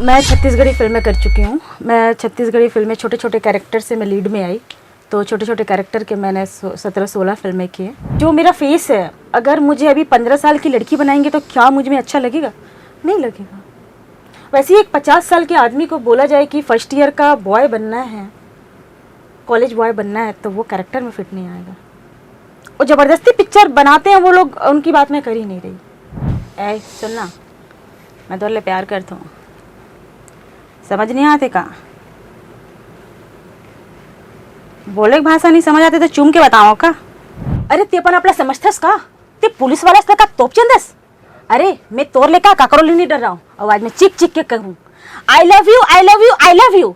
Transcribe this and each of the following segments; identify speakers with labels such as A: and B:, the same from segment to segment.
A: मैं छत्तीसगढ़ी फिल्में कर चुकी हूँ। मैं छत्तीसगढ़ी फिल्में छोटे छोटे कैरेक्टर से मैं लीड में आई, तो छोटे छोटे कैरेक्टर के मैंने 17-16 फिल्में किए। जो मेरा फेस है, अगर मुझे अभी 15 साल की लड़की बनाएंगे तो क्या मुझ में अच्छा लगेगा? नहीं लगेगा। वैसे ही एक 50 साल के आदमी को बोला जाए कि फर्स्ट ईयर का बॉय बनना है, कॉलेज बॉय बनना है, तो वो कैरेक्टर में फिट नहीं आएगा। और ज़बरदस्ती पिक्चर बनाते हैं वो लोग, उनकी बात मैं कर ही नहीं रही। ऐ सुनना, मैं तो ले प्यार करता हूँ, समझ नहीं आते का? बोले भाषा नहीं समझ आते तो चूम के बताओ का? अरे ते पण आपला समझतस का? ते पुलिस वाला का तोप चंदस? अरे मैं तोर लेका काकरोली नहीं डर रहा हूँ, आवाज में चिक चिक के कहूँ I love you I love you I love you.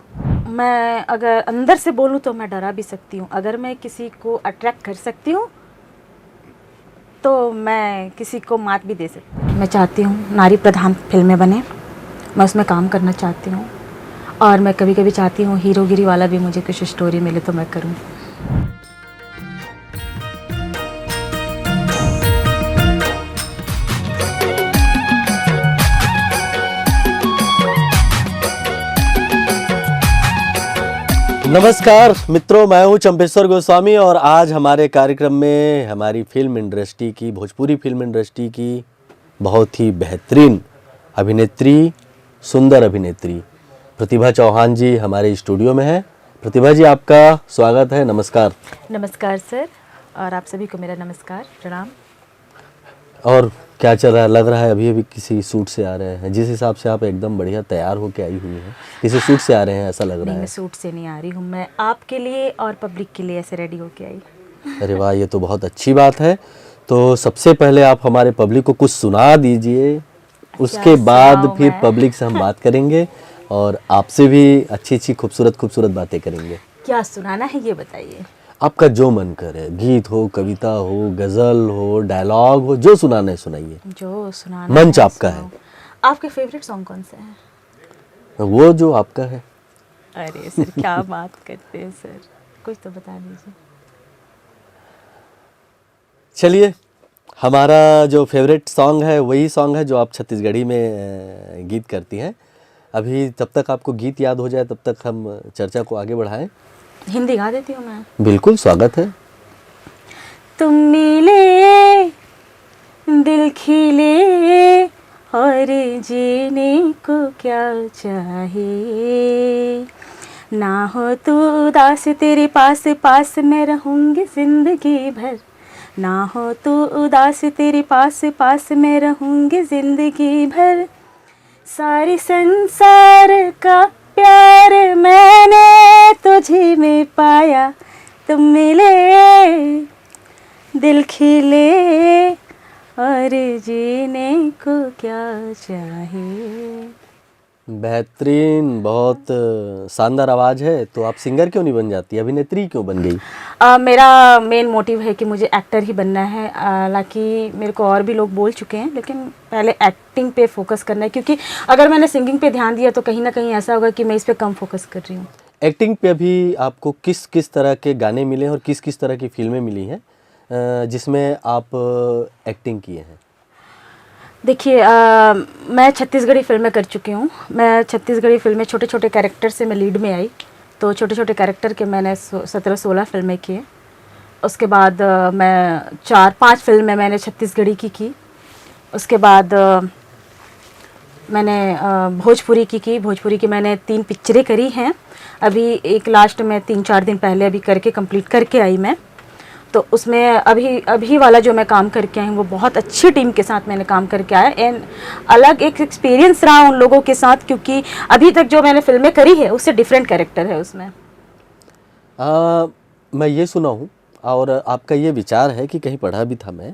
A: मैं अगर अंदर से बोलूँ तो मैं डरा भी सकती हूँ। अगर मैं किसी को अट्रैक्ट कर सकती हूँ तो मैं किसी को मात भी दे सकती हूँ। मैं चाहती हूँ नारी प्रधान फिल्में बने, मैं उसमें काम करना चाहती हूँ। और मैं कभी कभी चाहती हूँ हीरोगिरी वाला भी मुझे कुछ स्टोरी मिले तो मैं करूँ।
B: नमस्कार मित्रों, मैं हूं चंपेश्वर गोस्वामी और आज हमारे कार्यक्रम में हमारी फिल्म इंडस्ट्री की, भोजपुरी फिल्म इंडस्ट्री की बहुत ही बेहतरीन अभिनेत्री, सुंदर अभिनेत्री प्रतिभा चौहान जी हमारे स्टूडियो में है। प्रतिभा जी, आपका स्वागत है। नमस्कार।
A: नमस्कार सर, और आप सभी को मेरा नमस्कार, प्रणाम।
B: और क्या चल रहा है? लग रहा है अभी अभी किसी सूट से आ रहे हैं। जिस हिसाब से आप एकदम बढ़िया तैयार होके आई हुई हैं, किसी सूट से आ रहे हैं ऐसा लग रहा
A: नहीं,
B: है।
A: मैं सूट से नहीं आ रही हूँ, मैं आपके लिए और पब्लिक के लिए ऐसे रेडी होके आई।
B: अरे वाह, ये तो बहुत अच्छी बात है। तो सबसे पहले आप हमारे पब्लिक को कुछ सुना दीजिए, उसके बाद फिर पब्लिक से हम बात करेंगे और आपसे भी अच्छी अच्छी खूबसूरत खूबसूरत बातें करेंगे।
A: क्या सुनाना है ये बताइए।
B: आपका जो मन करे, गीत हो, कविता हो, गजल हो, डायलॉग हो, जो सुनाना है सुनाइए।
A: जो सुनाना
B: मंच
A: है
B: आपका
A: सुनाओ।
B: है।
A: आपके फेवरेट सॉन्ग कौन सा है?
B: वो जो आपका है।
A: अरे सर क्या बात करते हैं सर, कुछ तो बता दीजिए।
B: चलिए, हमारा जो फेवरेट सॉन्ग है वही सॉन्ग है जो आप छत्तीसगढ़ी में गीत करती हैं। अभी तब तक आपको गीत याद हो जाए तब तक हम चर्चा को आगे बढ़ाएं।
A: हिंदी गा देती हूँ मैं।
B: बिल्कुल, स्वागत है।
A: तुम मिले दिल खिले और जीने को क्या चाहे, ना हो तू उदास तेरे पास पास मैं रहूँगी जिंदगी भर, ना हो तू उदास तेरे पास पास मैं रहूँगी जिंदगी भर, सारी संसार का प्यार मैंने तुझी में पाया, तुम मिले दिल खिले और जीने को क्या चाहिए।
B: बेहतरीन, बहुत शानदार आवाज़ है। तो आप सिंगर क्यों नहीं बन जाती, अभिनेत्री क्यों बन गई?
A: मेरा मेन मोटिव है कि मुझे एक्टर ही बनना है। हालांकि मेरे को और भी लोग बोल चुके हैं, लेकिन पहले एक्टिंग पे फोकस करना है, क्योंकि अगर मैंने सिंगिंग पे ध्यान दिया तो कहीं ना कहीं ऐसा होगा कि मैं इस पे कम फोकस कर रही हूँ।
B: एक्टिंग पे अभी आपको किस किस तरह के गाने मिले और किस किस तरह की फिल्में मिली हैं जिसमें आप एक्टिंग किए हैं?
A: देखिए, मैं छत्तीसगढ़ी फिल्में कर चुकी हूँ। मैं छत्तीसगढ़ी फिल्में छोटे छोटे कैरेक्टर से मैं लीड में आई, तो छोटे छोटे कैरेक्टर के मैंने 17-16 फिल्में किए। उसके बाद मैं 4-5 फिल्में मैंने छत्तीसगढ़ी की। उसके बाद मैंने भोजपुरी की। भोजपुरी की मैंने 3 पिक्चरें करी हैं। अभी एक लास्ट में 3-4 दिन पहले अभी करके कंप्लीट करके आई मैं। तो उसमें अभी वाला जो मैं काम करके आई हूँ वो बहुत अच्छी टीम के साथ मैंने काम करके आया, एंड अलग एक एक्सपीरियंस रहा उन लोगों के साथ, क्योंकि अभी तक जो मैंने फिल्में करी है उससे डिफरेंट कैरेक्टर है उसमें।
B: मैं ये सुना हूँ और आपका ये विचार है कि कहीं पढ़ा भी था मैं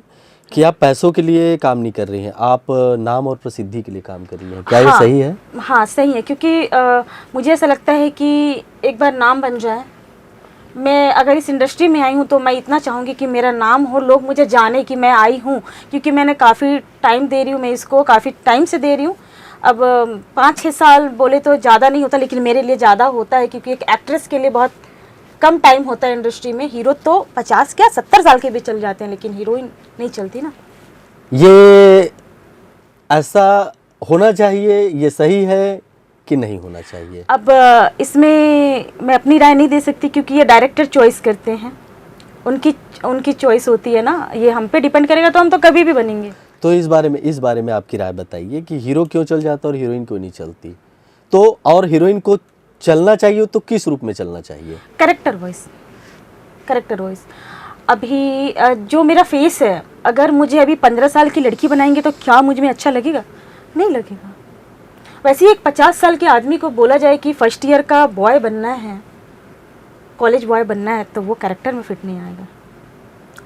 B: कि आप पैसों के लिए काम नहीं कर रही हैं, आप नाम और प्रसिद्धि के लिए काम कर रही हैं। क्या ये सही है?
A: हाँ सही है, क्योंकि मुझे ऐसा लगता है कि एक बार नाम बन जाए, मैं अगर इस इंडस्ट्री में आई हूँ तो मैं इतना चाहूँगी कि मेरा नाम हो, लोग मुझे जाने कि मैं आई हूँ, क्योंकि मैंने काफ़ी टाइम दे रही हूँ, मैं इसको काफ़ी टाइम से दे रही हूँ। अब 5-6 साल बोले तो ज़्यादा नहीं होता, लेकिन मेरे लिए ज़्यादा होता है, क्योंकि एक एक्ट्रेस के लिए बहुत कम टाइम होता है इंडस्ट्री में। हीरो तो 50 क्या 70 साल के भी चल जाते हैं, लेकिन हीरोइन नहीं चलती ना।
B: ये ऐसा होना चाहिए, ये सही है कि नहीं होना चाहिए?
A: अब इसमें मैं अपनी राय नहीं दे सकती क्योंकि ये डायरेक्टर चॉइस करते हैं, उनकी चॉइस होती है ना, ये हम पे डिपेंड करेगा तो हम तो कभी भी बनेंगे।
B: तो इस बारे में आपकी राय बताइए कि हीरो क्यों चल जाता है और हीरोइन क्यों नहीं चलती? तो और हीरोइन को चलना चाहिए तो किस रूप में चलना चाहिए?
A: Character wise. अभी जो मेरा फेस है, अगर मुझे अभी 15 साल की लड़की बनाएंगे तो क्या मुझ में अच्छा लगेगा? नहीं लगेगा। वैसे ही एक 50 साल के आदमी को बोला जाए कि फर्स्ट ईयर का बॉय बनना है, कॉलेज बॉय बनना है, तो वो कैरेक्टर में फिट नहीं आएगा।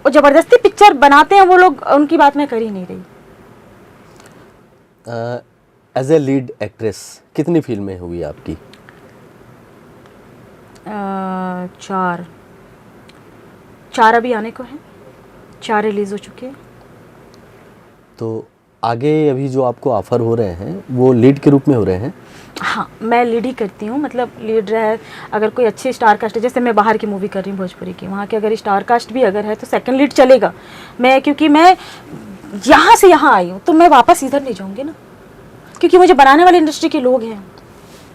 A: वो ज़बरदस्ती पिक्चर बनाते हैं वो लोग, उनकी बात मैं कर ही नहीं रही।
B: एज ए लीड एक्ट्रेस कितनी फिल्में हुई आपकी?
A: 4 अभी आने को है, 4 रिलीज हो चुके हैं।
B: तो आगे अभी जो आपको ऑफर हो रहे हैं वो लीड के रूप में हो रहे हैं?
A: हाँ, मैं लीड ही करती हूँ, मतलब लीड रहे, अगर कोई अच्छे स्टार कास्ट है, जैसे मैं बाहर की मूवी कर रही हूँ भोजपुरी की, वहाँ के अगर स्टार कास्ट भी अगर है तो सेकंड लीड चलेगा। क्योंकि मैं यहाँ से यहाँ आई हूँ तो मैं वापस इधर नहीं जाऊँगी ना, क्योंकि मुझे बनाने वाले इंडस्ट्री के लोग हैं,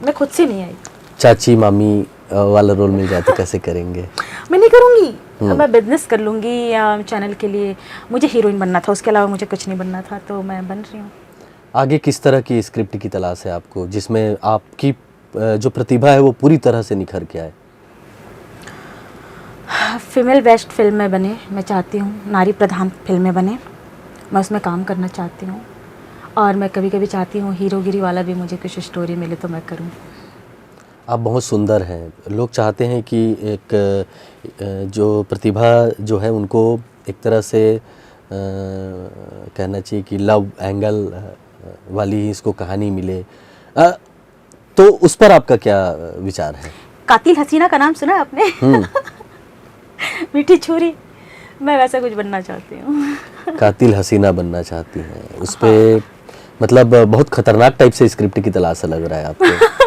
A: मैं खुद से नहीं आई।
B: चाची मामी वाला रोल मिल जाए तो कैसे करेंगे?
A: मैं नहीं करूँगी, मैं बिजनेस कर लूँगी चैनल के लिए। मुझे हीरोइन बनना था, उसके अलावा मुझे कुछ नहीं बनना था, तो मैं बन रही हूँ।
B: आगे किस तरह की स्क्रिप्ट की तलाश है आपको जिसमें आपकी जो प्रतिभा है वो पूरी तरह से निखर के आए?
A: फीमेल बेस्ड फिल्में बने, मैं चाहती हूँ, नारी प्रधान फिल्में बने, मैं उसमें काम करना चाहती हूँ। और मैं कभी कभी चाहती हूँ हीरोगिरी वाला भी मुझे कुछ स्टोरी मिले तो मैं करूँ।
B: आप बहुत सुंदर हैं, लोग चाहते हैं कि एक जो प्रतिभा जो है उनको एक तरह से कहना चाहिए कि लव एंगल वाली ही इसको कहानी मिले, तो उस पर आपका क्या विचार है?
A: कातिल हसीना का नाम सुना है आपने? मीठी छुरी, मैं वैसा कुछ बनना चाहती हूँ।
B: कातिल हसीना बनना चाहती हैं, उस पे मतलब बहुत खतरनाक टाइप से स्क्रिप्ट की तलाश लग रहा है आपको।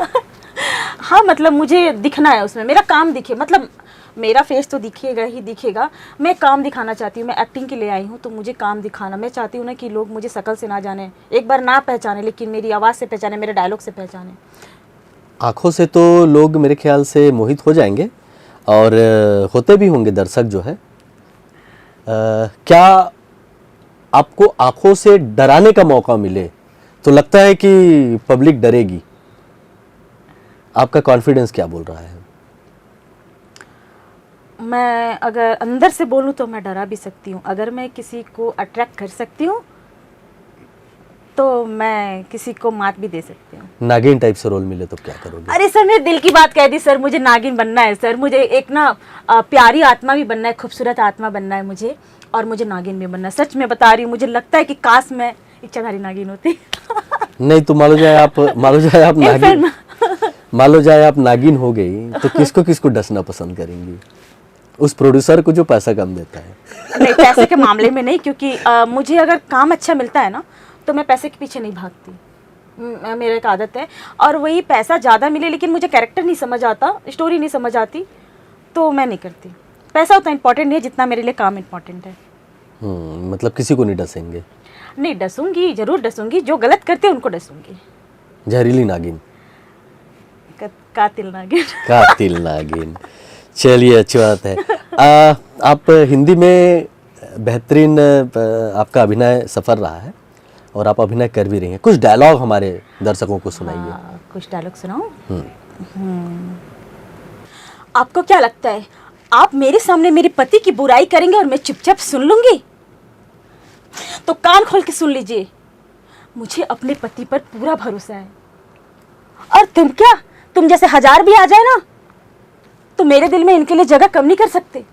A: हाँ, मतलब मुझे दिखना है उसमें, मेरा काम दिखे, मतलब मेरा फेस तो दिखेगा ही दिखेगा, मैं काम दिखाना चाहती हूँ। मैं एक्टिंग के लिए आई हूँ तो मुझे काम दिखाना, मैं चाहती हूँ ना कि लोग मुझे शक्ल से ना जाने, एक बार ना पहचाने, लेकिन मेरी आवाज़ से पहचाने, मेरे डायलॉग से पहचाने।
B: आँखों से तो लोग मेरे ख्याल से मोहित हो जाएंगे और होते भी होंगे दर्शक जो है। क्या आपको आँखों से डराने का मौका मिले तो लगता है कि पब्लिक डरेगी? आपका कॉन्फिडेंस क्या बोल रहा है?
A: मैं अगर अंदर से बोलूँ तो मैं डरा भी सकती हूँ, अगर मैं किसी को अट्रैक्ट कर सकती हूँ तो मैं किसी को मात भी दे सकती हूँ।
B: नागिन टाइप से रोल मिले तो क्या करोगे?
A: अरे सर, मेरे दिल की बात कह दी सर, मुझे नागिन बनना है सर, मुझे एक ना प्यारी आत्मा भी बनना है, खूबसूरत आत्मा बनना है मुझे, और मुझे नागिन भी बनना है। सच में बता रही हूँ, मुझे लगता है कि काश मैं इच्छाधारी नागिन होती।
B: नहीं तो मान लो जाए आप नागिन हो गई तो किसको किसको डसना पसंद करेंगी? उस प्रोड्यूसर को जो पैसा कम देता है?
A: नहीं, पैसे के मामले में नहीं, क्योंकि मुझे अगर काम अच्छा मिलता है ना तो मैं पैसे के पीछे नहीं भागती, मेरा एक आदत है। और वही पैसा ज़्यादा मिले लेकिन मुझे कैरेक्टर नहीं समझ आता, स्टोरी नहीं समझ आती, तो मैं नहीं करती। पैसा उतना इम्पोर्टेंट नहीं है जितना मेरे लिए काम इम्पोर्टेंट है।
B: मतलब किसी को नहीं डसेंगे?
A: नहीं, डसूंगी, जरूर डसूंगी, जो गलत करते हैं उनको डसूंगी।
B: जहरीली नागिन,
A: कातिल नागिन।
B: कातिल नागिन, चलिए अच्छी बात है। आप हिंदी में बेहतरीन आपका अभिनय सफर रहा है और आप अभिनय कर भी रही हैं, कुछ डायलॉग हमारे दर्शकों को सुनाइए।
A: कुछ डायलॉग सुनाओ। आपको क्या लगता है आप मेरे सामने मेरे पति की बुराई करेंगे और मैं चुपचाप सुन लूंगी? तो कान खोल के सुन लीजिए, मुझे अपने पति पर पूरा भरोसा है। और तुम जैसे 1000 भी आ जाए ना तो मेरे दिल में इनके लिए जगह कम नहीं कर सकते।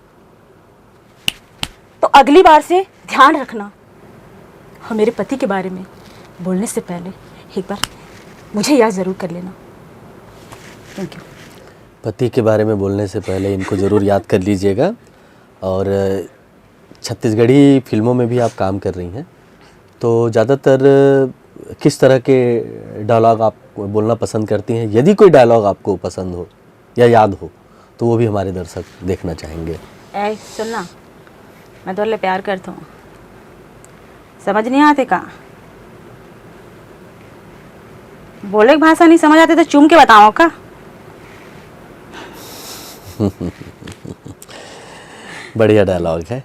A: तो अगली बार से ध्यान रखना, और मेरे पति के बारे में बोलने से पहले एक बार मुझे याद ज़रूर कर लेना। Thank you.
B: पति के बारे में बोलने से पहले इनको ज़रूर याद कर लीजिएगा। और छत्तीसगढ़ी फिल्मों में भी आप काम कर रही हैं, तो ज़्यादातर किस तरह के डायलॉग आप बोलना पसंद करती हैं? यदि कोई डायलॉग आपको पसंद हो या याद हो तो वो भी हमारे दर्शक देखना चाहेंगे।
A: ऐ सुनना, मैं तो प्यार करता हूँ, समझ नहीं आते का? बोले की भाषा नहीं समझ आती तो चूम के बताओ का।
B: बढ़िया डायलॉग है।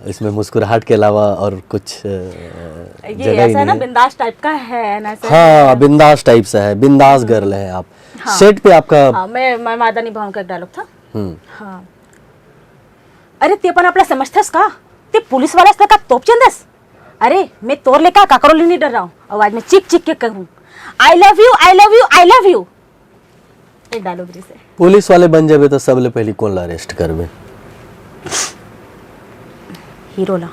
B: इसमें मुस्कुराहट के अलावा और कुछ
A: ये
B: जगह ही
A: ऐसा है
B: नहीं
A: ना,
B: है।
A: बिंदास टाइप का है ना सर।
B: हाँ, बिंदास टाइप से है, बिंदास गर्ल है आप।
A: हाँ।
B: सेट पे आपका
A: हाँ, मैं मादा निभाऊं का एक डायलॉग था।
B: हम्म,
A: हाँ, अरे ते पण आपला समजतेस का, ते पुलिस वाला असलं का तोप चंदस। अरे मैं तोर लेका काकरोली नहीं डर रहा हूँ, आवाज में चिक चिक के कहूँ I love you I love you I love you. एक डायलॉग जैसे
B: पुलिस वाले बन जाबे तो सबले पहली कौन ला अरेस्ट करबे?
A: हीरो ला।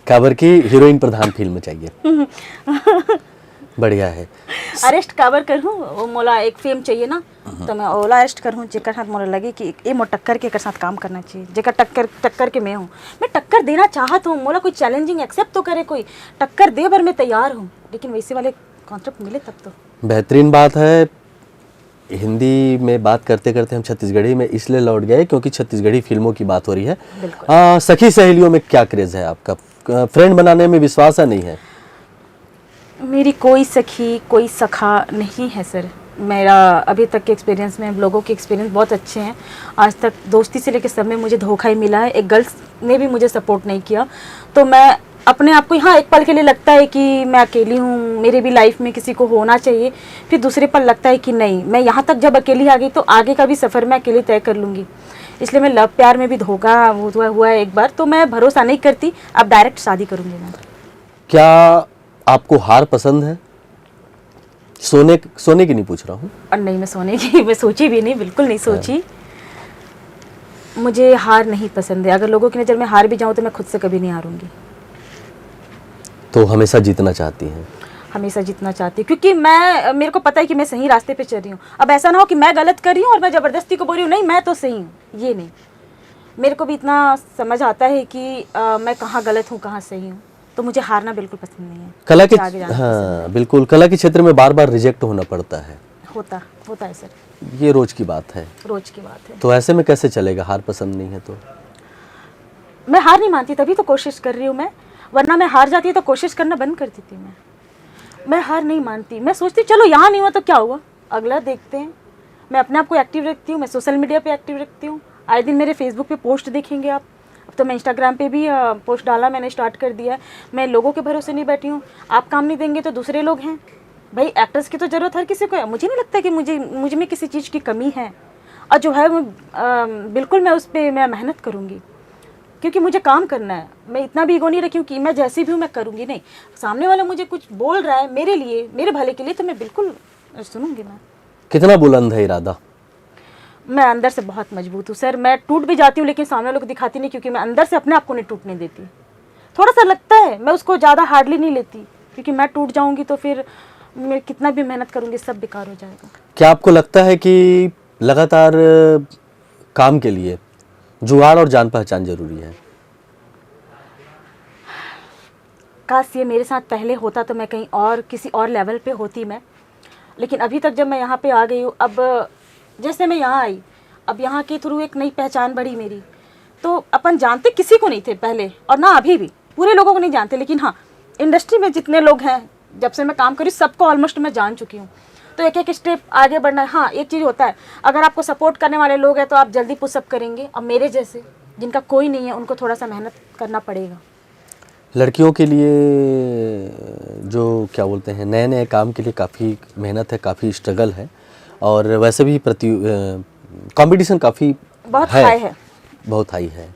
B: काबर की हीरोइन प्रधान फिल्म चाहिए। बढ़िया है।
A: अरेस्ट काबर करूँ, वो मोला एक फेम चाहिए ना, तो मैं ओला अरेस्ट करूँ जेकर साथ मोला लगे कि ए मो टक्कर के साथ काम करना चाहिए, जेकर टक्कर के मैं हूँ। मैं टक्कर देना चाहत हूँ, मोला कोई चैलेंजिंग एक्सेप्ट तो करे, कोई टक्कर दे पर मैं तैयार हूँ, लेकिन वैसे वाले कॉन्सेप्ट मिले तब तो।
B: बेहतरीन बात है। हिंदी में बात करते करते हम छत्तीसगढ़ी में इसलिए लौट गए क्योंकि छत्तीसगढ़ी फिल्मों की बात हो रही है। सखी सहेलियों में क्या क्रेज है आपका? फ्रेंड बनाने में विश्वास है नहीं है?
A: मेरी कोई सखी कोई सखा नहीं है सर। मेरा अभी तक के एक्सपीरियंस में लोगों के एक्सपीरियंस बहुत अच्छे हैं। आज तक दोस्ती से लेकर सब में मुझे धोखा ही मिला है। एक गर्ल्स ने भी मुझे सपोर्ट नहीं किया, तो मैं अपने आप को यहाँ एक पल के लिए लगता है कि मैं अकेली हूँ, मेरे भी लाइफ में किसी को होना चाहिए। फिर दूसरे पल लगता है कि नहीं, मैं यहाँ तक जब अकेली आ गई तो आगे का भी सफ़र मैं अकेले तय कर लूँगी। इसलिए मैं लव प्यार में भी धोखा हुआ है एक बार, तो मैं भरोसा नहीं करती, अब डायरेक्ट शादी करूँगी मैं।
B: क्या आपको हार पसंद है? सोने की नहीं पूछ रहा हूँ।
A: और नहीं, मैं सोने की मैं सोची भी नहीं, बिल्कुल नहीं सोची। मुझे हार नहीं पसंद है। अगर लोगों की नज़र में हार भी जाऊँ तो मैं खुद से कभी नहीं हारूंगी।
B: तो हमेशा जीतना चाहती हैं?
A: हमेशा जीतना चाहती हूँ, क्योंकि मेरे को पता है कि मैं सही रास्ते पे चल रही हूँ। अब ऐसा ना हो कि मैं गलत कर रही हूँ और मैं ज़बरदस्ती को बोल रही हूँ नहीं मैं तो सही हूँ, ये नहीं। मेरे को भी इतना समझ आता है कि मैं कहाँ गलत हूँ कहाँ सही हूँ, तो मुझे हारना बिल्कुल पसंद नहीं है।
B: कला के
A: आगे जाना
B: हाँ बिल्कुल, कला के क्षेत्र में बार बार रिजेक्ट होना पड़ता है।
A: होता है सर,
B: ये रोज की बात है।
A: रोज की बात है।
B: तो ऐसे में कैसे चलेगा? हार पसंद नहीं है तो?
A: मैं हार नहीं मानती, तभी तो कोशिश कर रही हूँ मैं, वरना मैं हार जाती तो कोशिश करना बंद कर देती। मैं हार नहीं मानती। मैं सोचती चलो यहाँ नहीं हुआ तो क्या हुआ, अगला देखते हैं। मैं अपने आप को एक्टिव रखती हूँ, मैं सोशल मीडिया पे एक्टिव रखती हूँ। आए दिन मेरे फेसबुक पे पोस्ट देखेंगे आप। अब तो मैं इंस्टाग्राम पे भी पोस्ट डालना मैंने स्टार्ट कर दिया है। मैं लोगों के भरोसे नहीं बैठी हूँ। आप काम नहीं देंगे तो दूसरे लोग हैं भाई। एक्टर्स की तो ज़रूरत हर किसी को है। मुझे नहीं लगता कि मुझ में किसी चीज़ की कमी है, और जो है बिल्कुल मैं उस पर मैं मेहनत करूँगी, क्योंकि मुझे काम करना है। मैं इतना भी ईगो नहीं रखी हूँ कि मैं जैसी भी हूँ मैं करूँगी नहीं। सामने वाला मुझे कुछ बोल रहा है मेरे लिए, मेरे भले के लिए, तो मैं बिल्कुल सुनूंगी। मैं
B: कितना बुलंद है इरादा?
A: मैं अंदर से बहुत मजबूत हूँ सर। मैं टूट भी जाती हूँ लेकिन सामने वालों को दिखाती नहीं, क्योंकि मैं अंदर से अपने आप को नहीं टूटने देती। थोड़ा सा लगता है, मैं उसको ज़्यादा हार्डली नहीं लेती, क्योंकि मैं टूट जाऊँगी तो फिर मैं कितना भी मेहनत करूँगी सब बेकार हो जाएगा।
B: क्या आपको लगता है कि लगातार काम के लिए जुगाड़ और जान पहचान जरूरी है?
A: काश ये मेरे साथ पहले होता तो मैं कहीं और किसी और लेवल पे होती मैं, लेकिन अभी तक जब मैं यहाँ पे आ गई हूँ, अब जैसे मैं यहाँ आई, अब यहाँ के थ्रू एक नई पहचान बढ़ी मेरी। तो अपन जानते किसी को नहीं थे पहले, और ना अभी भी पूरे लोगों को नहीं जानते, लेकिन हाँ इंडस्ट्री में जितने लोग हैं जब से मैं काम करी सबको ऑलमोस्ट मैं जान चुकी हूँ। तो एक एक स्टेप आगे बढ़ना है। हाँ एक चीज़ होता है, अगर आपको सपोर्ट करने वाले लोग हैं तो आप जल्दी पुशअप करेंगे, और मेरे जैसे जिनका कोई नहीं है उनको थोड़ा सा मेहनत करना पड़ेगा।
B: लड़कियों के लिए जो क्या बोलते हैं नए नए काम के लिए काफ़ी मेहनत है, काफ़ी स्ट्रगल है, और वैसे भी कंपटीशन काफ़ी
A: बहुत हाई है।
B: बहुत हाई है।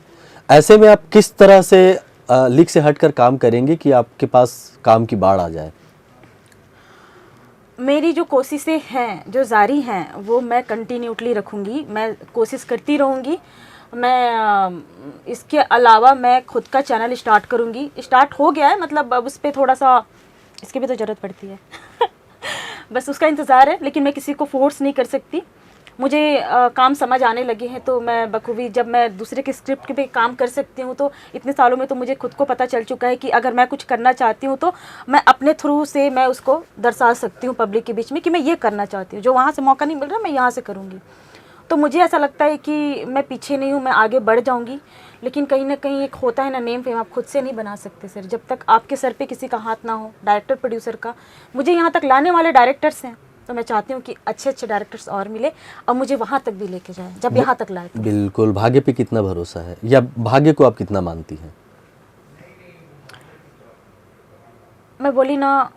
B: ऐसे में आप किस तरह से लीक से हटकर काम करेंगे कि आपके पास काम की बाढ़ आ जाए?
A: मेरी जो कोशिशें हैं जो जारी हैं वो मैं कंटिन्यूटली रखूँगी, मैं कोशिश करती रहूँगी। मैं इसके अलावा मैं खुद का चैनल स्टार्ट करूँगी। स्टार्ट हो गया है, मतलब अब उस पर थोड़ा सा इसकी भी तो ज़रूरत पड़ती है बस उसका इंतज़ार है, लेकिन मैं किसी को फोर्स नहीं कर सकती। मुझे काम समझ आने लगे हैं तो मैं बखूबी जब मैं दूसरे के स्क्रिप्ट पे काम कर सकती हूँ, तो इतने सालों में तो मुझे खुद को पता चल चुका है कि अगर मैं कुछ करना चाहती हूँ तो मैं अपने थ्रू से मैं उसको दर्शा सकती हूँ पब्लिक के बीच में कि मैं ये करना चाहती हूँ। जो वहाँ से मौका नहीं मिल रहा मैं यहाँ से करूँगी। तो मुझे ऐसा लगता है कि मैं पीछे नहीं हूँ, मैं आगे बढ़ जाऊँगी। लेकिन कहीं ना कहीं एक होता है ना नेम फेम, आप खुद से नहीं बना सकते सर, जब तक आपके सर पे किसी का हाथ ना हो, डायरेक्टर प्रोड्यूसर का। मुझे यहाँ तक लाने वाले डायरेक्टर्स हैं, तो मैं चाहती हूँ कि अच्छे अच्छे डायरेक्टर्स और मिले और मुझे वहाँ तक भी लेके जाए जब यहाँ तक लाए। तो
B: बिल्कुल। भाग्य पे कितना भरोसा है, या भाग्य को आप कितना मानती हैं?
A: मैं बोली ना,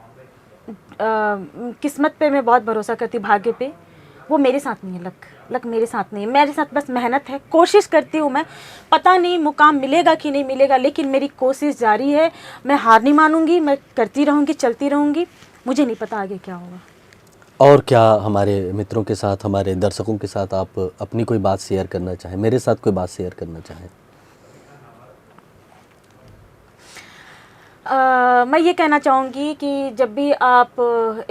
A: किस्मत पे मैं बहुत भरोसा करती हूँ, भाग्य पे वो मेरे साथ नहीं है। लक मेरे साथ नहीं है, मेरे साथ बस मेहनत है, कोशिश करती हूँ मैं। पता नहीं मुकाम मिलेगा कि नहीं मिलेगा, लेकिन मेरी कोशिश जारी है। मैं हार नहीं मानूंगी, मैं करती रहूँगी, चलती रहूँगी। मुझे नहीं पता आगे क्या होगा।
B: और क्या हमारे मित्रों के साथ, हमारे दर्शकों के साथ आप अपनी कोई बात शेयर करना चाहें, मेरे साथ कोई बात शेयर करना चाहें?
A: मैं ये कहना चाहूँगी कि जब भी आप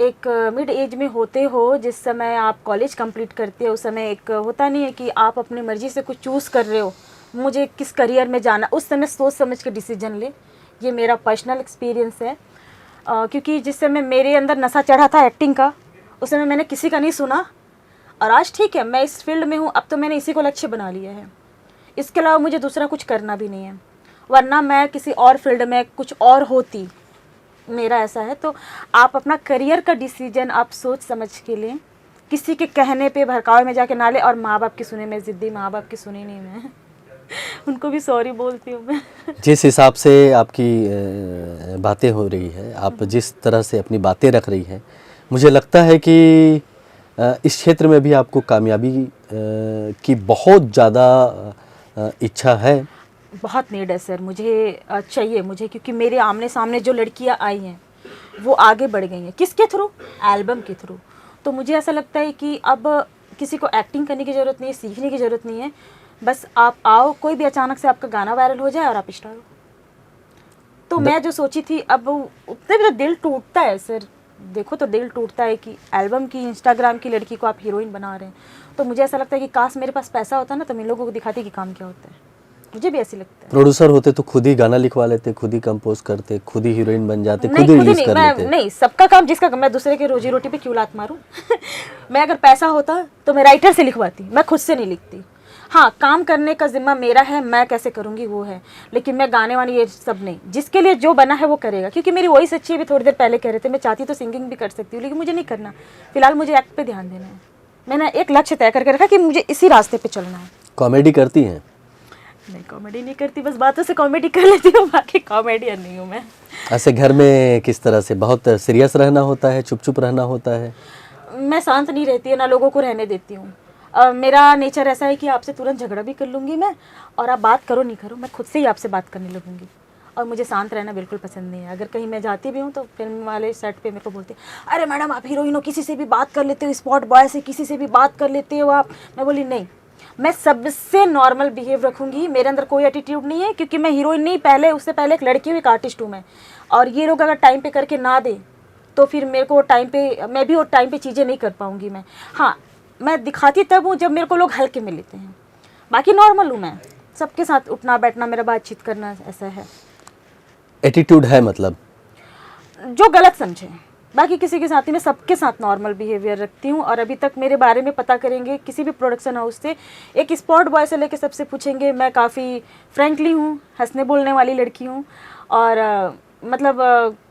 A: एक मिड एज में होते हो, जिस समय आप कॉलेज कंप्लीट करते हो, उस समय एक होता नहीं है कि आप अपनी मर्ज़ी से कुछ चूज़ कर रहे हो, मुझे किस करियर में जाना। उस समय सोच समझ के डिसीजन ले। ये मेरा पर्सनल एक्सपीरियंस है। क्योंकि जिस समय मेरे अंदर नशा चढ़ा था एक्टिंग का, उस समय मैंने किसी का नहीं सुना। और आज ठीक है, मैं इस फील्ड में हूँ, अब तो मैंने इसी को लक्ष्य बना लिया है। इसके अलावा मुझे दूसरा कुछ करना भी नहीं है, वरना मैं किसी और फील्ड में कुछ और होती। मेरा ऐसा है। तो आप अपना करियर का डिसीजन आप सोच समझ के लें, किसी के कहने पे भड़कावे में जाके ना ले। और माँ बाप की सुने, मैं ज़िद्दी माँ बाप की सुनी नहीं मैं उनको भी सॉरी बोलती हूँ मैं।
B: जिस हिसाब से आपकी बातें हो रही है, आप जिस तरह से अपनी बातें रख रही हैं, मुझे लगता है कि इस क्षेत्र में भी आपको कामयाबी की बहुत ज़्यादा इच्छा है।
A: बहुत नीड है सर, मुझे चाहिए मुझे, क्योंकि मेरे आमने सामने जो लड़कियां आई हैं वो आगे बढ़ गई हैं। किसके थ्रू? एल्बम के थ्रू। तो मुझे ऐसा लगता है कि अब किसी को एक्टिंग करने की ज़रूरत नहीं है, सीखने की ज़रूरत नहीं है। बस आप आओ, कोई भी अचानक से आपका गाना वायरल हो जाए और आप स्टार हो। तो मैं जो सोची थी, अब उतने भी तो दिल टूटता है सर। देखो तो दिल टूटता है कि एल्बम की, इंस्टाग्राम की लड़की को आप हीरोइन बना रहे हैं। तो मुझे ऐसा लगता है कि काश मेरे पास पैसा होता ना, तो मैं लोगों को दिखाती कि काम क्या होता है। मुझे भी ऐसी लगता है।
B: प्रोड्यूसर होते तो खुद ही गाना लिखवा लेते, खुद ही कंपोज करते, खुद ही हीरोइन बन जाते, खुद ही रिलीज कर लेते।
A: नहीं, सबका काम जिसका, मैं दूसरे के रोजी रोटी पे क्यों लात मारूं मैं अगर पैसा होता तो मैं राइटर से लिखवाती, मैं खुद से नहीं लिखती। हाँ, काम करने का जिम्मा मेरा है, मैं कैसे करूँगी वो है, लेकिन मैं गाने वाली ये सब नहीं। जिसके लिए जो बना है वो करेगा। क्योंकि मेरी वॉइस अच्छी है, भी थोड़ी देर पहले कह रहे थे, मैं चाहती तो सिंगिंग भी कर सकती हूँ, लेकिन मुझे नहीं करना। फिलहाल मुझे एक्ट पे ध्यान देना है। मैंने एक लक्ष्य तय करके रखा कि मुझे इसी रास्ते पे चलना है।
B: कॉमेडी करती हैं?
A: नहीं, कॉमेडी नहीं करती, बस बातों से कॉमेडी कर लेती हूँ, बाकी कॉमेडियन नहीं हूँ मैं।
B: ऐसे घर में किस तरह से, बहुत सीरियस रहना होता है, चुप चुप रहना होता है?
A: मैं शांत नहीं रहती है, ना लोगों को रहने देती हूँ। मेरा नेचर ऐसा है कि आपसे तुरंत झगड़ा भी कर लूँगी मैं, और आप बात करो नहीं करो, मैं खुद से ही आपसे बात करने लगूँगी। और मुझे शांत रहना बिल्कुल पसंद नहीं है। अगर कहीं मैं जाती भी हूँ तो फिल्म वाले सेट पे मेरे को बोलते हैं, अरे मैडम आप हीरोइन हो, किसी से भी बात कर लेते हो, स्पॉट बॉय से किसी से भी बात कर लेते हो आप। मैं बोली नहीं, मैं सबसे नॉर्मल बिहेव रखूँगी, मेरे अंदर कोई एटीट्यूड नहीं है। क्योंकि मैं हीरोइन नहीं, पहले उससे पहले एक लड़की हूँ, एक आर्टिस्ट हूँ मैं। और ये लोग अगर टाइम पे करके ना दे तो फिर मेरे को टाइम पे, मैं भी वो टाइम पे चीज़ें नहीं कर पाऊँगी मैं। हाँ, मैं दिखाती तब हूँ जब मेरे को लोग हल्के में लेते हैं। बाकी नॉर्मल हूँ मैं, सबके साथ उठना बैठना, मेरा बातचीत करना ऐसा है।
B: एटीट्यूड है मतलब?
A: जो गलत समझे, बाकी किसी के साथ ही मैं सबके साथ नॉर्मल बिहेवियर रखती हूँ। और अभी तक मेरे बारे में पता करेंगे किसी भी प्रोडक्शन हाउस से, एक स्पॉट बॉय से लेके सबसे पूछेंगे, मैं काफ़ी फ्रेंकली हूँ, हंसने बोलने वाली लड़की हूँ। और मतलब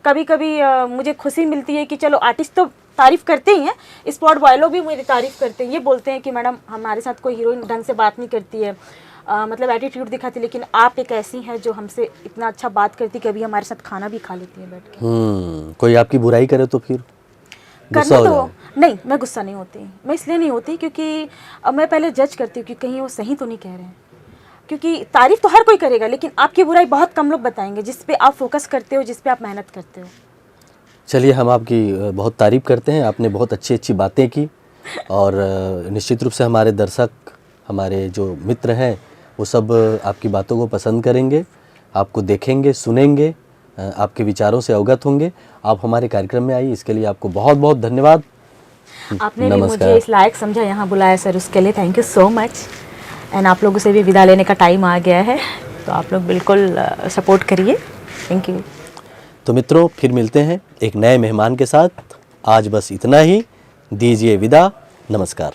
A: कभी कभी मुझे खुशी मिलती है कि चलो आर्टिस्ट तो तारीफ़ करते ही हैं, स्पॉट बॉय लोग भी मेरी तारीफ़ करते हैं। ये बोलते हैं कि मैडम हमारे साथ कोई हीरोइन ढंग से बात नहीं करती है, मतलब एटीट्यूड दिखाती, लेकिन आप एक ऐसी हैं जो हमसे इतना अच्छा बात करती, कभी हमारे साथ खाना भी खा लेती है बैठ के।
B: कोई आपकी बुराई करे तो फिर गुस्सा हो जाए?
A: नहीं, मैं गुस्सा नहीं होती। मैं इसलिए नहीं होती क्योंकि मैं पहले जज करती हूँ कि कहीं वो सही तो नहीं कह रहे हैं। क्योंकि तारीफ़ तो हर कोई करेगा, लेकिन आपकी बुराई बहुत कम लोग बताएंगे, जिस पे आप फोकस करते हो, जिस पे आप मेहनत करते हो।
B: चलिए, हम आपकी बहुत तारीफ़ करते हैं, आपने बहुत अच्छी अच्छी बातें की। और निश्चित रूप से हमारे दर्शक, हमारे जो मित्र हैं, वो सब आपकी बातों को पसंद करेंगे, आपको देखेंगे, सुनेंगे, आपके विचारों से अवगत होंगे। आप हमारे कार्यक्रम में आई, इसके लिए आपको बहुत बहुत धन्यवाद।
A: आपने भी मुझे इस लायक समझा, यहाँ बुलाया सर, उसके लिए thank you so much. And आप लोगों से भी विदा लेने का टाइम आ गया है, तो आप लोग बिल्कुल सपोर्ट करिए। Thank you.
B: तो मित्रों, फिर मिलते हैं एक नए मेहमान के साथ। आज बस इतना ही, दीजिए विदा, नमस्कार।